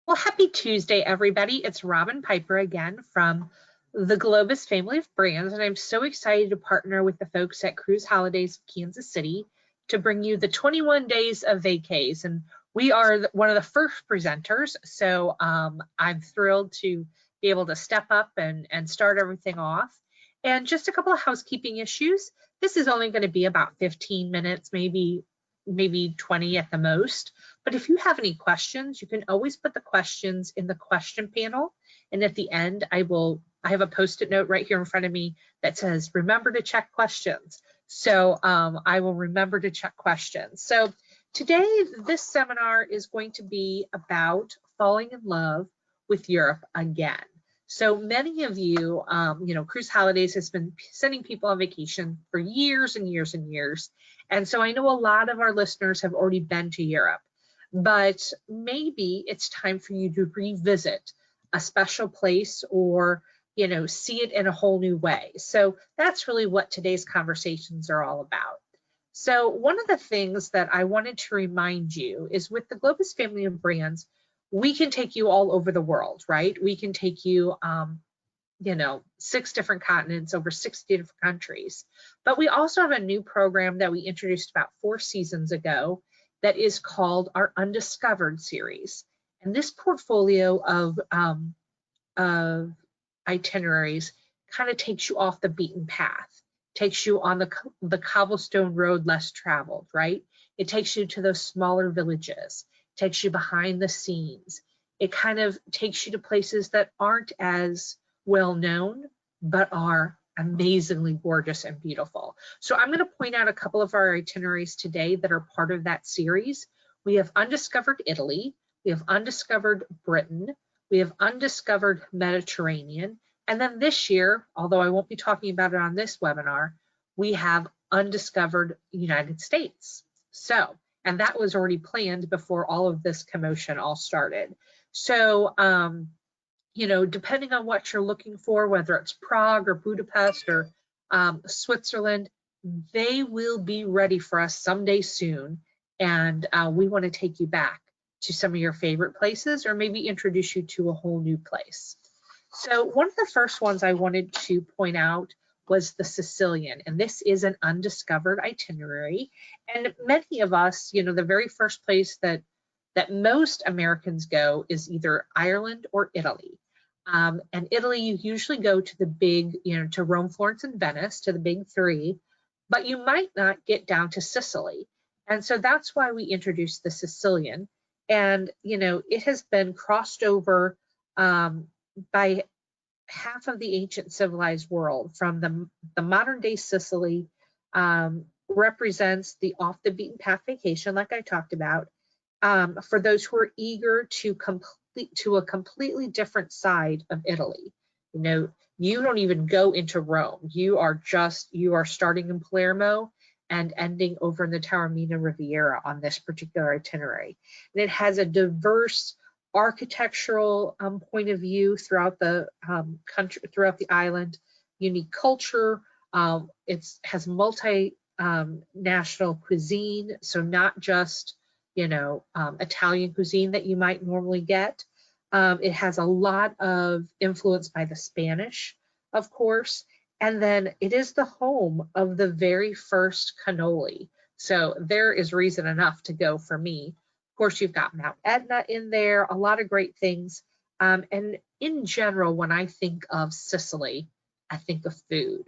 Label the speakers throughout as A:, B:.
A: Well, happy Tuesday, everybody. It's Robin Piper again from the Globus family of brands, and I'm so excited to partner with the folks at Cruise Holidays Kansas City to bring you the 21 days of vacays. And we are one of the first presenters, so I'm thrilled to be able to step up and start everything off. And just a couple of housekeeping issues. This is only going to be about 15 minutes, maybe 20 at the most. But if you have any questions, you can always put the questions in the question panel. And at the end, I have a Post-it note right here in front of me that says, remember to check questions. So I will remember to check questions. So today, this seminar is going to be about falling in love with Europe again. So many of you, Cruise Holidays has been sending people on vacation for years and years and years. And so I know a lot of our listeners have already been to Europe, but maybe it's time for you to revisit a special place or, see it in a whole new way. So that's really what today's conversations are all about. So one of the things that I wanted to remind you is with the Globus family of brands, we can take you all over the world, right? We can take you, 6 different continents, over 60 different countries. But we also have a new program that we introduced about 4 seasons ago that is called our Undiscovered Series. And this portfolio of itineraries kind of takes you off the beaten path, takes you on the cobblestone road less traveled, right? It takes you to those smaller villages, takes you behind the scenes. It kind of takes you to places that aren't as well known, but are amazingly gorgeous and beautiful. So I'm going to point out a couple of our itineraries today that are part of that series. We have Undiscovered Italy, we have Undiscovered Britain, we have Undiscovered Mediterranean, and then this year, although I won't be talking about it on this webinar, we have Undiscovered United States. So, and that was already planned before all of this commotion all started. So, depending on what you're looking for, whether it's Prague or Budapest or Switzerland, they will be ready for us someday soon. And we want to take you back to some of your favorite places or maybe introduce you to a whole new place. So one of the first ones I wanted to point out was the Sicilian, and this is an undiscovered itinerary. And many of us, the very first place that most Americans go is either Ireland or Italy. And Italy, you usually go to the big, to Rome, Florence, and Venice, to the big 3, but you might not get down to Sicily. And so that's why we introduced the Sicilian. And, it has been crossed over by half of the ancient civilized world. From the modern day Sicily represents the off the beaten path vacation, like I talked about, for those who are eager to a completely different side of Italy. You don't even go into Rome. You are starting in Palermo and ending over in the Taormina Riviera on this particular itinerary. And it has a diverse architectural point of view throughout the country, throughout the island, unique culture. It has multi-national cuisine, so not just Italian cuisine that you might normally get. It has a lot of influence by the Spanish, of course, and then it is the home of the very first cannoli. So there is reason enough to go for me. Of course, you've got Mount Etna in there, a lot of great things. And in general, when I think of Sicily, I think of food.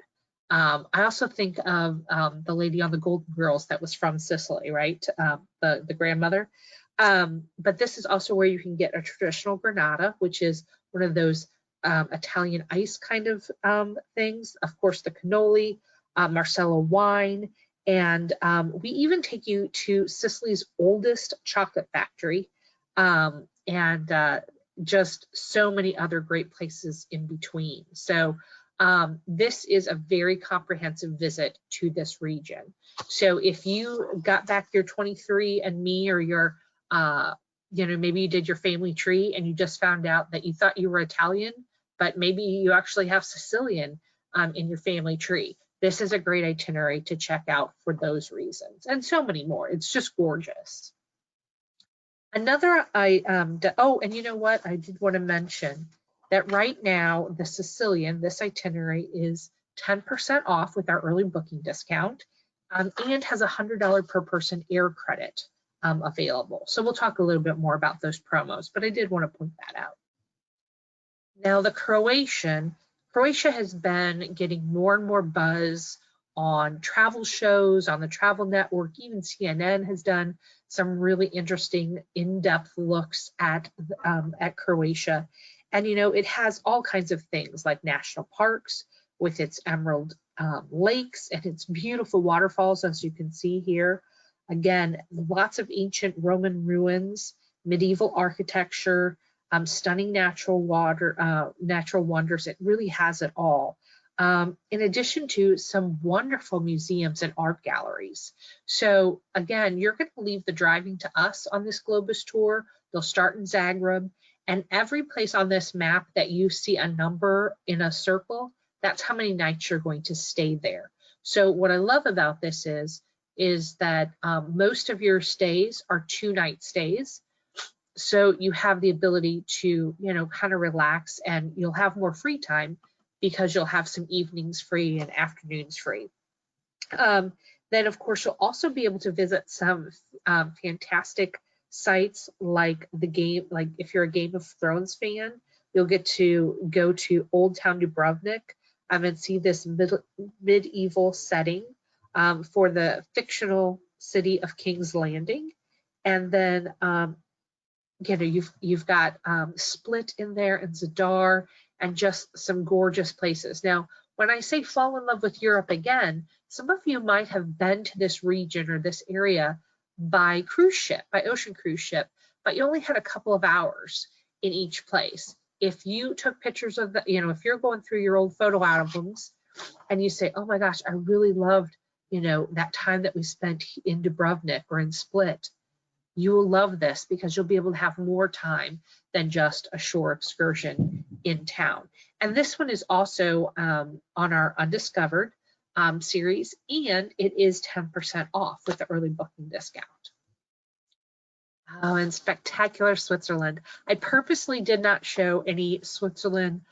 A: I also think of the lady on the Golden Girls that was from Sicily, right? The grandmother. But this is also where you can get a traditional granata, which is one of those Italian ice kind of things. Of course, the cannoli, Marsala wine, and we even take you to Sicily's oldest chocolate factory, and just so many other great places in between. So this is a very comprehensive visit to this region. So if you got back your 23andMe or your, maybe you did your family tree and you just found out that you thought you were Italian, but maybe you actually have Sicilian in your family tree. This is a great itinerary to check out for those reasons and so many more. It's just gorgeous. Another, oh, and you know what? I did want to mention that right now, the Sicilian, this itinerary is 10% off with our early booking discount, and has a $100 per person air credit available. So we'll talk a little bit more about those promos, but I did want to point that out. Now the Croatia has been getting more and more buzz on travel shows, on the Travel Network. Even CNN has done some really interesting in-depth looks at Croatia. And you know, it has all kinds of things like national parks with its emerald lakes and its beautiful waterfalls, as you can see here. Again, lots of ancient Roman ruins, medieval architecture, stunning natural wonders. It really has it all. In addition to some wonderful museums and art galleries. So again, you're going to leave the driving to us on this Globus tour. You'll start in Zagreb, and every place on this map that you see a number in a circle, that's how many nights you're going to stay there. So what I love about this is that most of your stays are 2-night stays. So you have the ability to, you know, kind of relax, and you'll have more free time because you'll have some evenings free and afternoons free. Then of course, you'll also be able to visit some fantastic sites like if you're a Game of Thrones fan, you'll get to go to Old Town Dubrovnik and see this medieval setting for the fictional city of King's Landing. And then you know, you've got Split in there and Zadar, and just some gorgeous places. Now, when I say fall in love with Europe again, some of you might have been to this region or this area by cruise ship, by ocean cruise ship, but you only had a couple of hours in each place. If you took pictures of you know, if you're going through your old photo albums and you say, oh my gosh, I really loved, you know, that time that we spent in Dubrovnik or in Split, you will love this because you'll be able to have more time than just a shore excursion in town. And this one is also on our Undiscovered series, and it is 10% off with the early booking discount. Oh, and spectacular Switzerland. I purposely did not show any Switzerland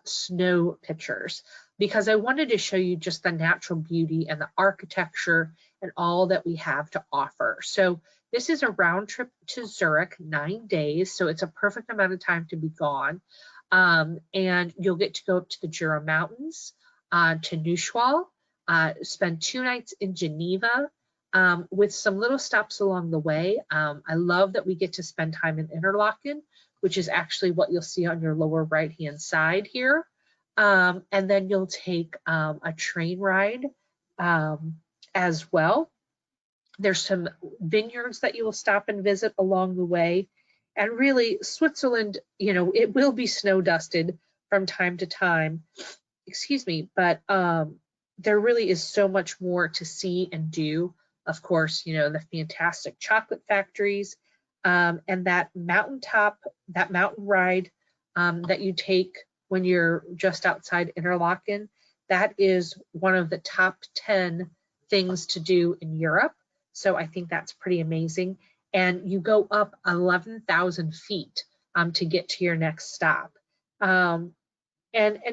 A: snow pictures because I wanted to show you just the natural beauty and the architecture and all that we have to offer. So this is a round trip to Zurich, 9 days, so it's a perfect amount of time to be gone. And you'll get to go up to the Jura Mountains, to Neuschwal, spend 2 nights in Geneva, with some little stops along the way. I love that we get to spend time in Interlaken, which is actually what you'll see on your lower right-hand side here. And then you'll take a train ride as well. There's some vineyards that you will stop and visit along the way. And really, Switzerland, you know, it will be snow dusted from time to time, excuse me, but there really is so much more to see and do. Of course, you know, the fantastic chocolate factories, and that mountain ride that you take when you're just outside Interlaken, that is one of the top 10 things to do in Europe. So I think that's pretty amazing. And you go up 11,000 feet to get to your next stop. And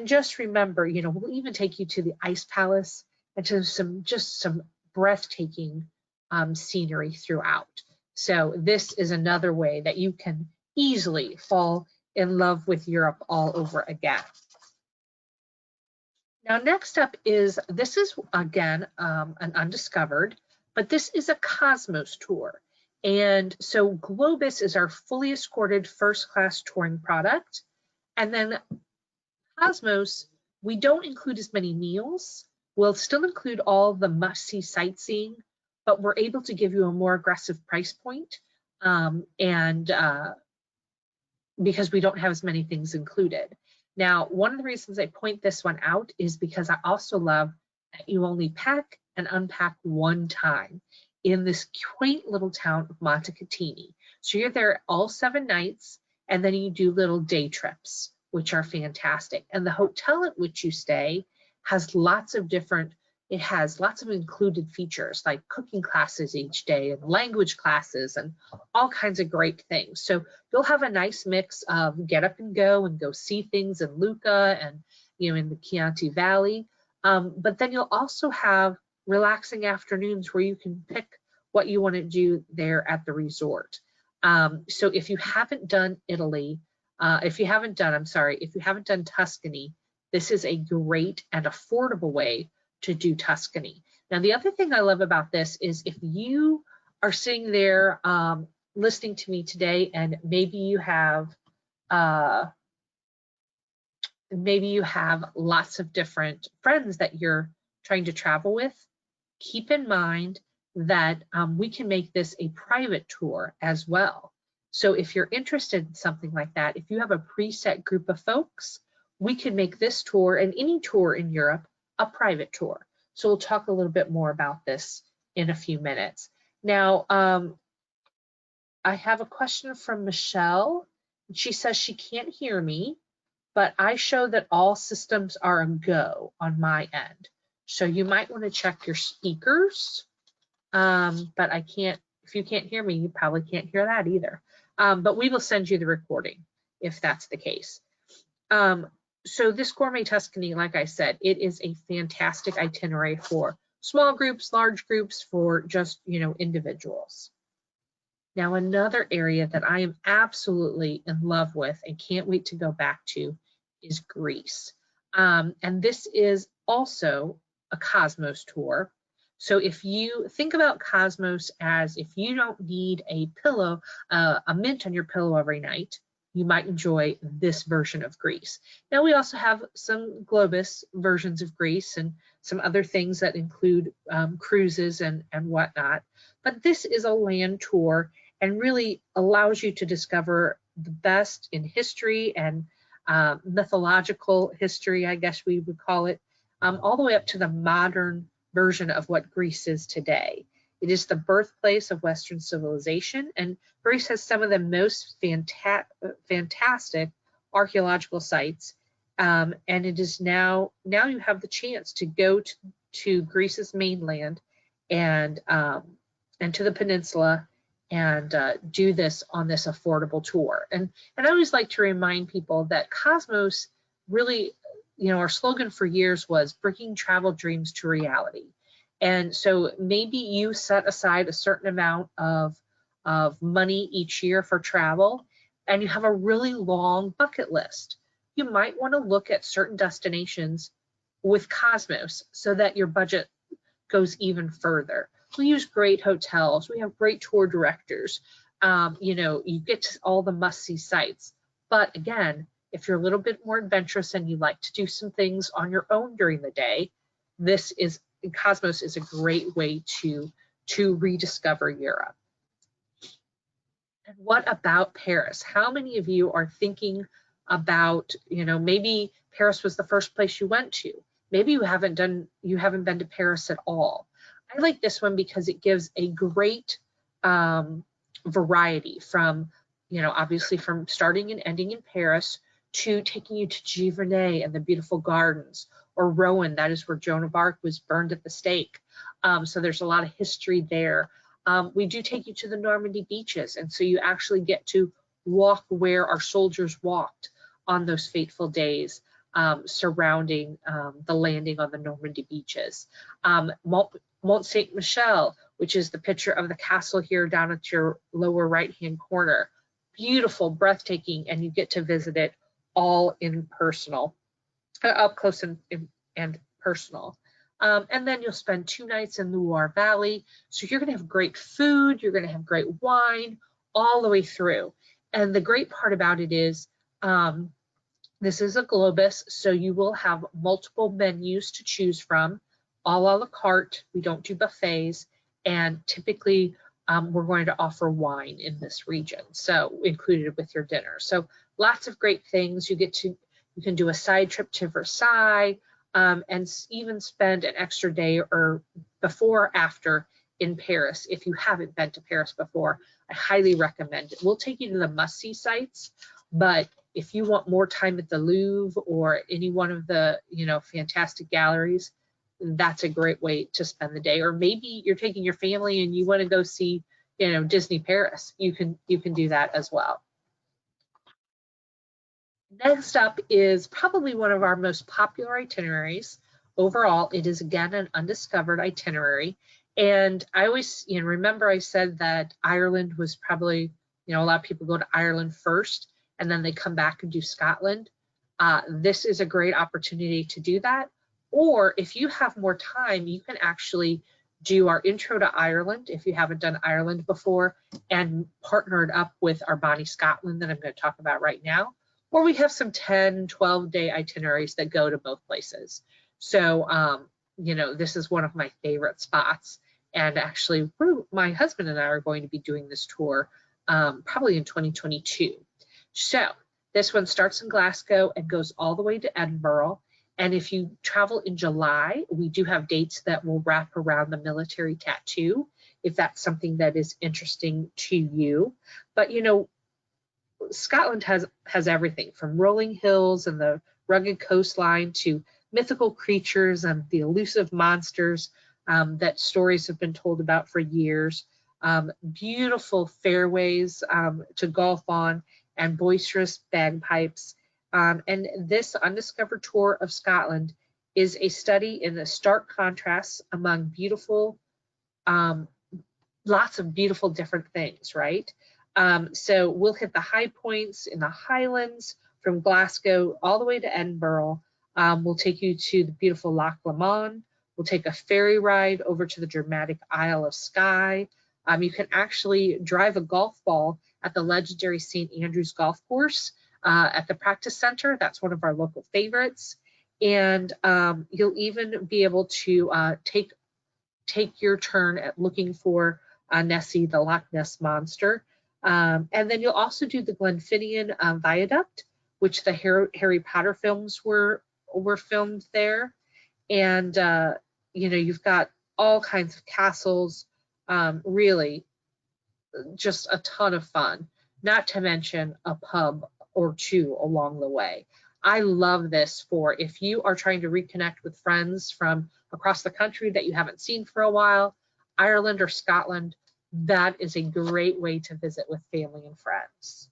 A: just remember, you know, we'll even take you to the Ice Palace and to some breathtaking scenery throughout. So this is another way that you can easily fall in love with Europe all over again. Now, next up this is again an Undiscovered, but this is a Cosmos tour. And so Globus is our fully escorted first-class touring product. And then Cosmos, we don't include as many meals. We'll still include all the must-see sightseeing, but we're able to give you a more aggressive price point, because we don't have as many things included. Now, one of the reasons I point this one out is because I also love that you only pack and unpack one time in this quaint little town of Montecatini. So you're there all 7 nights, and then you do little day trips, which are fantastic. And the hotel at which you stay has lots of different, It has lots of included features like cooking classes each day and language classes and all kinds of great things. So you'll have a nice mix of get up and go see things in Lucca and in the Chianti Valley. But then you'll also have relaxing afternoons where you can pick what you want to do there at the resort. So if you haven't done Italy, if you haven't done Tuscany, this is a great and affordable way to do Tuscany. Now, the other thing I love about this is if you are sitting there listening to me today, and maybe you have lots of different friends that you're trying to travel with, keep in mind that we can make this a private tour as well. So if you're interested in something like that, if you have a preset group of folks, we can make this tour and any tour in Europe a private tour. So we'll talk a little bit more about this in a few minutes. Now, I have a question from Michelle. She says she can't hear me, but I show that all systems are a go on my end. So you might want to check your speakers, but I can't, if you can't hear me, you probably can't hear that either. But we will send you the recording if that's the case. So this Gourmet Tuscany, like I said, it is a fantastic itinerary for small groups, large groups, for just, individuals. Now, another area that I am absolutely in love with and can't wait to go back to is Greece. And this is also a Cosmos tour. So if you think about Cosmos as if you don't need a pillow, a mint on your pillow every night, you might enjoy this version of Greece. Now, we also have some Globus versions of Greece and some other things that include cruises and whatnot. But this is a land tour and really allows you to discover the best in history and mythological history, I guess we would call it, all the way up to the modern version of what Greece is today. It is the birthplace of Western civilization, and Greece has some of the most fantastic archaeological sites. And it is now you have the chance to go to Greece's mainland and to the peninsula and do this on this affordable tour. And I always like to remind people that Cosmos really, our slogan for years was bringing travel dreams to reality. And so maybe you set aside a certain amount of money each year for travel, and you have a really long bucket list. You might want to look at certain destinations with Cosmos so that your budget goes even further. We use great hotels. We have great tour directors. You get to all the must-see sites. But again, if you're a little bit more adventurous and you like to do some things on your own during the day, Cosmos is a great way to rediscover Europe. And what about Paris? How many of you are thinking about, maybe Paris was the first place you went to. Maybe you haven't been to Paris at all. I like this one because it gives a great variety from, obviously from starting and ending in Paris to taking you to Giverny and the beautiful gardens, or Rouen, that is where Joan of Arc was burned at the stake. So there's a lot of history there. We do take you to the Normandy beaches, and so you actually get to walk where our soldiers walked on those fateful days surrounding the landing on the Normandy beaches. Mont Saint-Michel, which is the picture of the castle here down at your lower right-hand corner. Beautiful, breathtaking, and you get to visit it all in personal, up close and personal. And then you'll spend 2 nights in the Loire Valley. So you're going to have great food, you're going to have great wine all the way through. And the great part about it is this is a Globus, so you will have multiple menus to choose from, all a la carte. We don't do buffets, and typically we're going to offer wine in this region, so included with your dinner. So lots of great things. You can do a side trip to Versailles, and even spend an extra day or before or after in Paris. If you haven't been to Paris before, I highly recommend it. We'll take you to the must-see sites, but if you want more time at the Louvre or any one of the fantastic galleries, that's a great way to spend the day. Or maybe you're taking your family and you want to go see, you know, Disney Paris. You can do that as well. Next up is probably one of our most popular itineraries. Overall, it is again an undiscovered itinerary. And I always, you know, remember I said that Ireland was probably, you know, a lot of people go to Ireland first and then they come back and do Scotland. This is a great opportunity to do that. Or if you have more time, you can actually do our intro to Ireland if you haven't done Ireland before, and partner it up with our Bonnie Scotland that I'm going to talk about right now. Or we have some 10, 12-day itineraries that go to both places. So, you know, this is one of my favorite spots. And actually, my husband and I are going to be doing this tour probably in 2022. So this one starts in Glasgow and goes all the way to Edinburgh. And if you travel in July, we do have dates that will wrap around the military tattoo, if that's something that is interesting to you. But, you know, Scotland has everything from rolling hills and the rugged coastline to mythical creatures and the elusive monsters that stories have been told about for years, beautiful fairways to golf on, and boisterous bagpipes. And this undiscovered tour of Scotland is a study in the stark contrasts among beautiful, lots of beautiful different things, right? So we'll hit the high points in the Highlands from Glasgow all the way to Edinburgh. We'll take you to the beautiful Loch Lomond. We'll take a ferry ride over to the dramatic Isle of Skye. You can actually drive a golf ball at the legendary St. Andrews Golf Course at the practice center. That's one of our local favorites. And you'll even be able to take your turn at looking for Nessie, the Loch Ness Monster. And then you'll also do the Glenfinnan Viaduct, which the Harry Potter films were filmed there. And, you know, you've got all kinds of castles, really just a ton of fun, not to mention a pub or two along the way. I love this for if you are trying to reconnect with friends from across the country that you haven't seen for a while, Ireland or Scotland, that is a great way to visit with family and friends.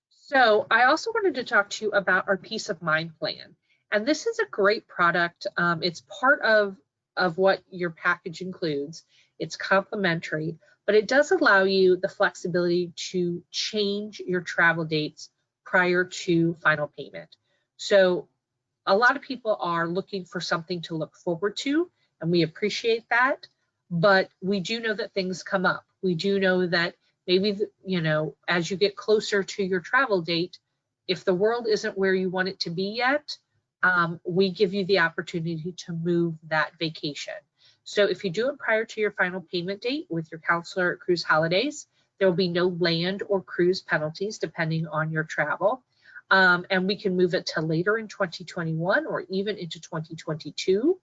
A: So I also wanted to talk to you about our Peace of Mind plan. And this is a great product. It's part of what your package includes. It's complimentary, but it does allow you the flexibility to change your travel dates prior to final payment. So a lot of people are looking for something to look forward to, and we appreciate that. But we do know that things come up. We do know that maybe, you know, as you get closer to your travel date, if the world isn't where you want it to be yet, we give you the opportunity to move that vacation. So if you do it prior to your final payment date with your counselor at Cruise Holidays, there will be no land or cruise penalties depending on your travel. And we can move it to later in 2021 or even into 2022.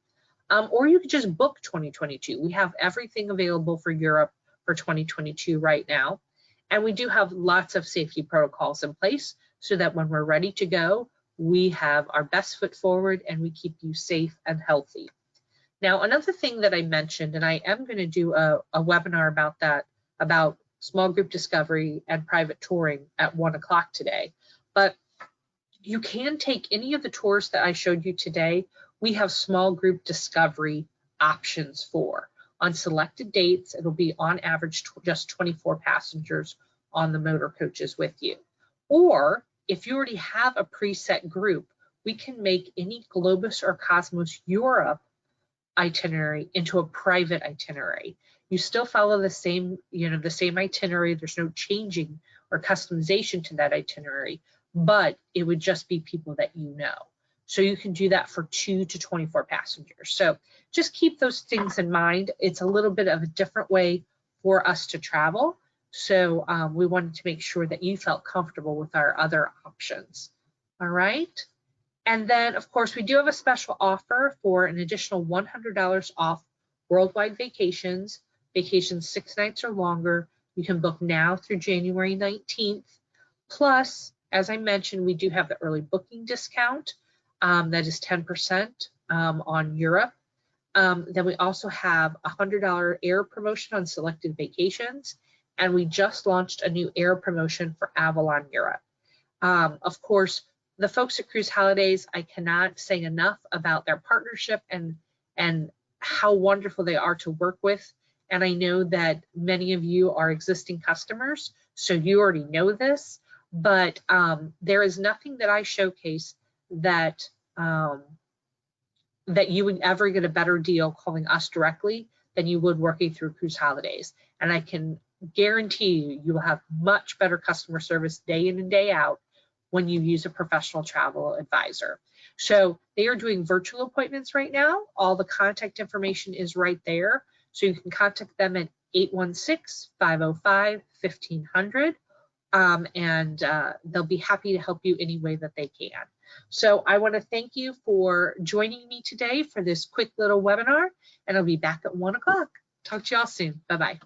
A: Or you could just book 2022. We have everything available for Europe for 2022 right now. And we do have lots of safety protocols in place so that when we're ready to go, we have our best foot forward and we keep you safe and healthy. Now, another thing that I mentioned, and I am going to do a webinar about that, about small group discovery and private touring at 1 o'clock today, but you can take any of the tours that I showed you today. We have small group discovery options for. On selected dates, it'll be on average just 24 passengers on the motor coaches with you. Or if you already have a preset group, we can make any Globus or Cosmos Europe itinerary into a private itinerary. You still follow the same, you know, the same itinerary. There's no changing or customization to that itinerary, but it would just be people that you know. So you can do that for 2 to 24 passengers. So just keep those things in mind. It's a little bit of a different way for us to travel. So we wanted to make sure that you felt comfortable with our other options. All right. And then, of course, we do have a special offer for an additional $100 off worldwide vacations 6 nights or longer. You can book now through January 19th. Plus, as I mentioned, we do have the early booking discount. That is 10% on Europe. Then we also have a $100 air promotion on selected vacations. And we just launched a new air promotion for Avalon Europe. Of course, the folks at Cruise Holidays, I cannot say enough about their partnership and how wonderful they are to work with. And I know that many of you are existing customers, so you already know this, but there is nothing that I showcase that that you would ever get a better deal calling us directly than you would working through Cruise Holidays. And I can guarantee you will have much better customer service day in and day out when you use a professional travel advisor. So they are doing virtual appointments right now. All the contact information is right there. So you can contact them at 816-505-1500. And they'll be happy to help you any way that they can. So I want to thank you for joining me today for this quick little webinar, and I'll be back at 1 o'clock. Talk to y'all soon. Bye-bye.